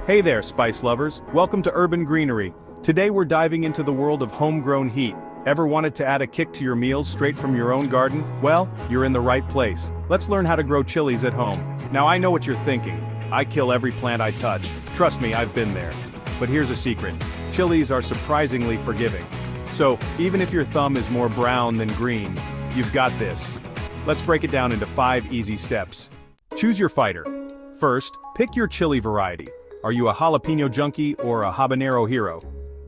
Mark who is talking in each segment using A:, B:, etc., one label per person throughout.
A: Hey there, spice lovers. Welcome to Urban Greenery. Today we're diving into the world of homegrown heat. Ever wanted to add a kick to your meals straight from your own garden? Well, you're in the right place. Let's learn how to grow chilies at home. Now I know what you're thinking. I kill every plant I touch. Trust me, I've been there. But here's a secret. Chilies are surprisingly forgiving. So, even if your thumb is more brown than green, you've got this. Let's break it down into 5 easy steps. Choose your fighter. First, pick your chili variety. Are you a jalapeno junkie or a habanero hero?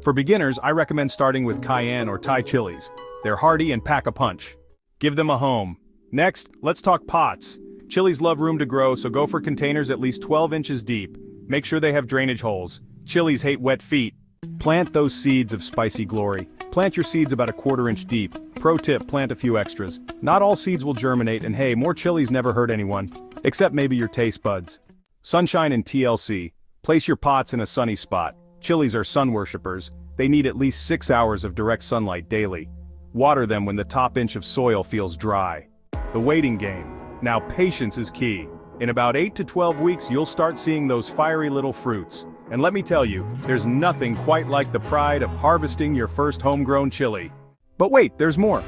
A: For beginners, I recommend starting with cayenne or Thai chilies. They're hearty and pack a punch. Give them a home. Next, let's talk pots. Chilies love room to grow, so go for containers at least 12 inches deep. Make sure they have drainage holes. Chilies hate wet feet. Plant those seeds of spicy glory. Plant your seeds about a 1/4 inch deep. Pro tip, plant a few extras. Not all seeds will germinate, and hey, more chilies never hurt anyone. Except maybe your taste buds. Sunshine and TLC. Place your pots in a sunny spot. Chilies are sun worshippers. They need at least 6 hours of direct sunlight daily. Water them when the top inch of soil feels dry. The waiting game. Now patience is key. In about 8 to 12 weeks you'll start seeing those fiery little fruits. And let me tell you, there's nothing quite like the pride of harvesting your first homegrown chili. But wait, there's more.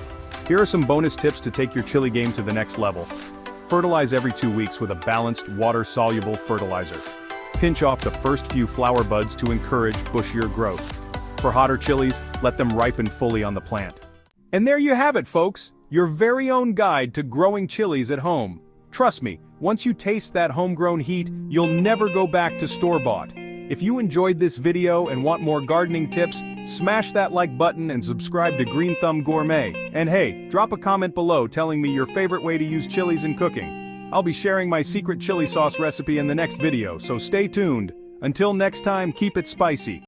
A: Here are some bonus tips to take your chili game to the next level. Fertilize every 2 weeks with a balanced, water-soluble fertilizer. Pinch off the first few flower buds to encourage bushier growth. For hotter chilies, let them ripen fully on the plant. And there you have it, folks, your very own guide to growing chilies at home. Trust me, once you taste that homegrown heat, you'll never go back to store-bought. If you enjoyed this video and want more gardening tips, smash that like button and subscribe to Green Thumb Gourmet. And hey, drop a comment below telling me your favorite way to use chilies in cooking. I'll be sharing my secret chili sauce recipe in the next video, so stay tuned. Until next time, keep it spicy.